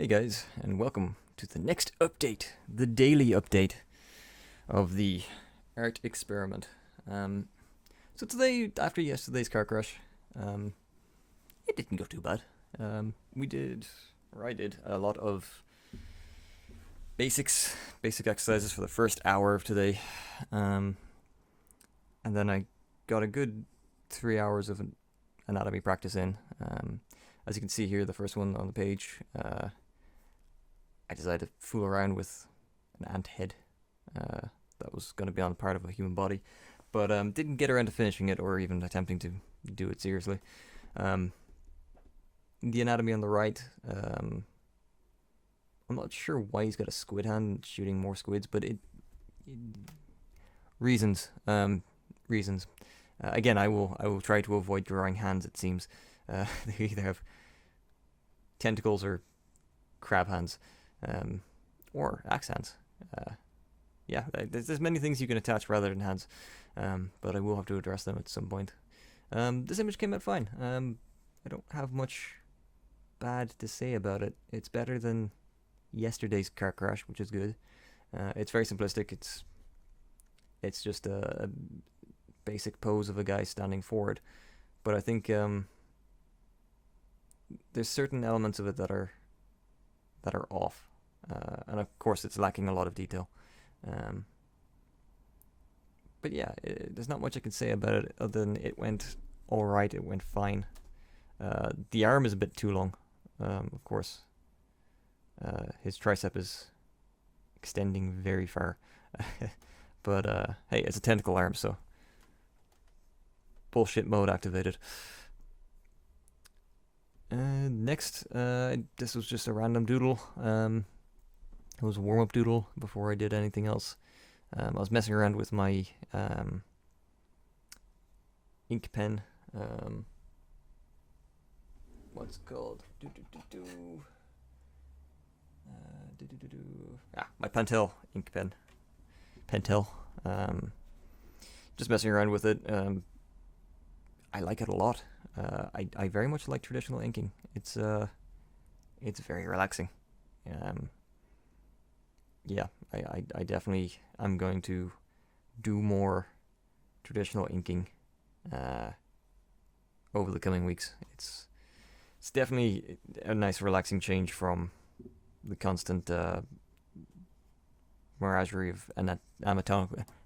Hey guys, and welcome to the next update, the daily update of the art experiment. So today, after yesterday's car crash, it didn't go too bad. I did a lot of basic exercises for the first hour of today, and then I got a good 3 hours of anatomy practice in. As you can see here, the first one on the page. I decided to fool around with an ant head that was going to be on part of a human body, but didn't get around to finishing it or even attempting to do it seriously. The anatomy on the right, I'm not sure why he's got a squid hand shooting more squids, but reasons. Again, I will try to avoid drawing hands. It seems they either have tentacles or crab hands. Or axe hands. There's many things you can attach rather than hands, but I will have to address them at some point. This image came out fine. I don't have much bad to say about it. It's better than yesterday's car crash, which is good. It's very simplistic. It's just a basic pose of a guy standing forward, but I think there's certain elements of it that are off. And of course it's lacking a lot of detail. But yeah, there's not much I can say about it other than it went alright, it went fine. The arm is a bit too long, of course. His tricep is extending very far. But hey, it's a tentacle arm, so bullshit mode activated. Next, this was just a random doodle. It was a warm-up doodle before I did anything else. I was messing around with my ink pen. What's it called? My Pentel ink pen. Pentel. Just messing around with it. I like it a lot. I very much like traditional inking. It's very relaxing. I definitely am going to do more traditional inking over the coming weeks. It's definitely a nice relaxing change from the constant menagerie of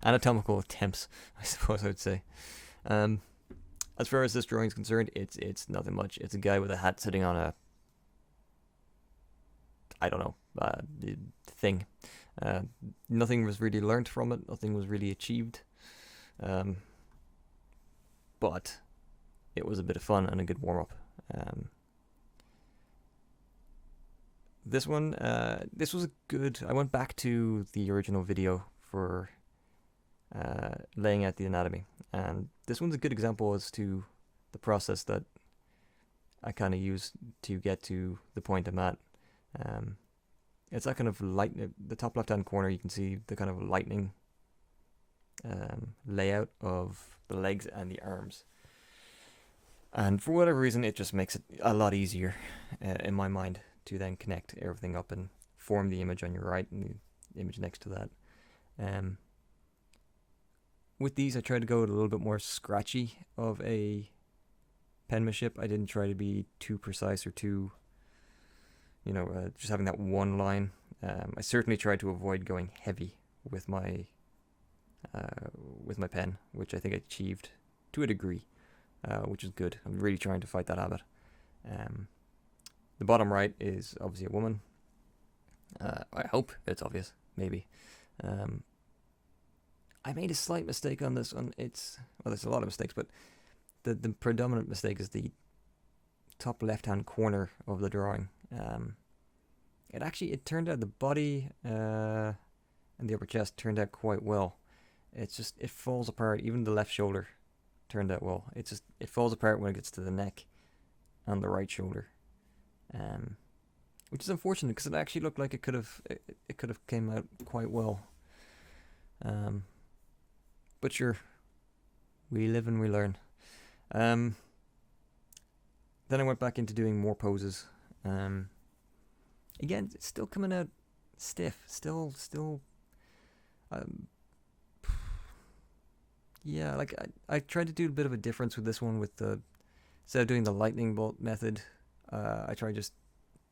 anatomical attempts, I suppose I would say. As far as this drawing is concerned, it's nothing much. It's a guy with a hat sitting on a, I don't know, thing. Nothing was really learnt from it. Nothing was really achieved. But it was a bit of fun and a good warm-up. This one, this was a good. I went back to the original video for laying out the anatomy, and this one's a good example as to the process that I kind of use to get to the point I'm at. It's that kind of light. The top left-hand corner, you can see the kind of lightning layout of the legs and the arms. And for whatever reason, it just makes it a lot easier in my mind to then connect everything up and form the image on your right and the image next to that. With these, I tried to go a little bit more scratchy of a penmanship. I didn't try to be too precise or too, just having that one line. I certainly tried to avoid going heavy with my pen, which I think I achieved to a degree, which is good. I'm really trying to fight that habit. The bottom right is obviously a woman. I hope it's obvious, maybe. I made a slight mistake on this one. There's a lot of mistakes, but the predominant mistake is the top left-hand corner of the drawing. It turned out the body and the upper chest turned out quite well. It falls apart. Even the left shoulder turned out well. It falls apart when it gets to the neck and the right shoulder, which is unfortunate because it actually looked like it could have came out quite well. But sure, we live and we learn. Then I went back into doing more poses. again, it's still coming out stiff. Still, um, yeah, like I tried to do a bit of a difference with this one with the, instead of doing the lightning bolt method, I tried just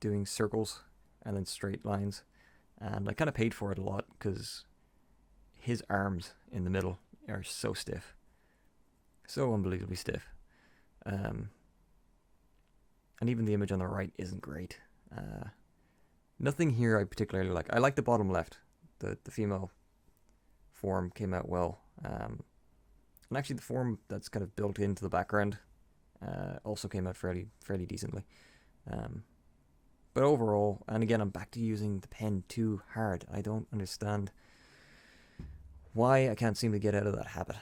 doing circles and then straight lines. And I kind of paid for it a lot because his arms in the middle are so stiff. So unbelievably stiff. And even the image on the right isn't great. Nothing here I particularly like. I like the bottom left. The female form came out well. And actually the form that's kind of built into the background also came out fairly decently. But overall, and again, I'm back to using the pen too hard. I don't understand why I can't seem to get out of that habit.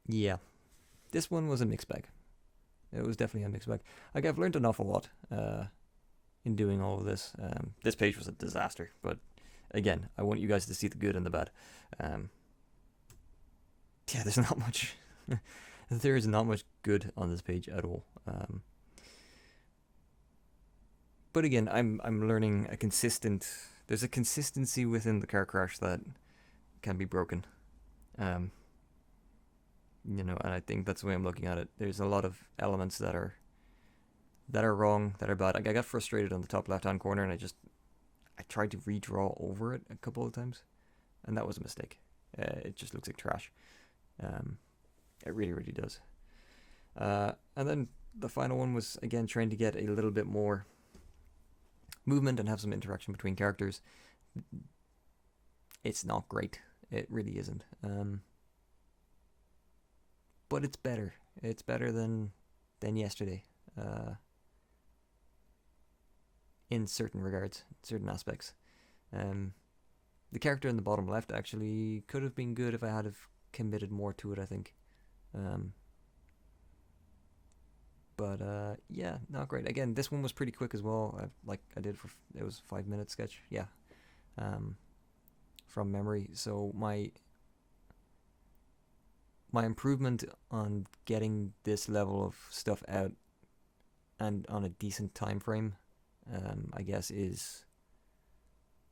Yeah, this one was a mixed bag. It was definitely a mixed bag. Like, I've learned an awful lot in doing all of this. This page was a disaster, but again, I want you guys to see the good and the bad. Yeah, there's not much. There is not much good on this page at all. But again, I'm learning a consistent. There's a consistency within the car crash that can be broken. And I think that's the way I'm looking at it. There's a lot of elements that are wrong, that are bad. Like, I got frustrated on the top left-hand corner, and I tried to redraw over it a couple of times, and that was a mistake. It just looks like trash. It really, really does. And then the final one was, again, trying to get a little bit more movement and have some interaction between characters. It's not great. It really isn't. But it's better. It's better than yesterday. In certain regards, certain aspects. The character in the bottom left actually could have been good if I had have committed more to it, I think. But yeah, not great. Again, this one was pretty quick as well. It was a 5-minute sketch. Yeah. From memory. So my improvement on getting this level of stuff out and on a decent time frame, I guess is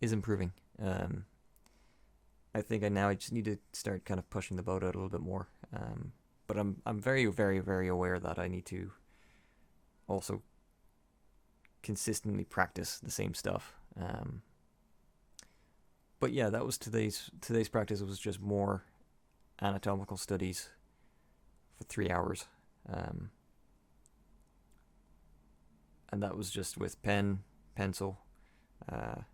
improving. I think I just need to start kind of pushing the boat out a little bit more. But I'm very, very, very aware that I need to also consistently practice the same stuff. But yeah, that was today's practice. It was just more anatomical studies for 3 hours. And that was just with pen, pencil, and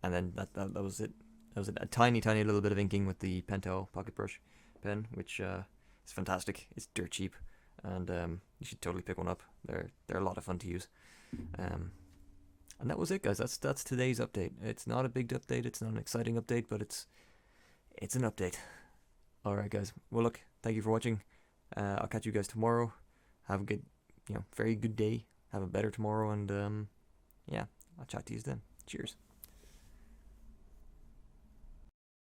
then that was it. That was a tiny little bit of inking with the Pentel pocket brush pen, which is fantastic. It's dirt cheap, and you should totally pick one up. They're a lot of fun to use. And that was it, guys. That's today's update. It's not a big update. It's not an exciting update, but it's an update. All right, guys. Well, look, thank you for watching. I'll catch you guys tomorrow. Have a good, very good day. Have a better tomorrow, and yeah, I'll chat to you then. Cheers.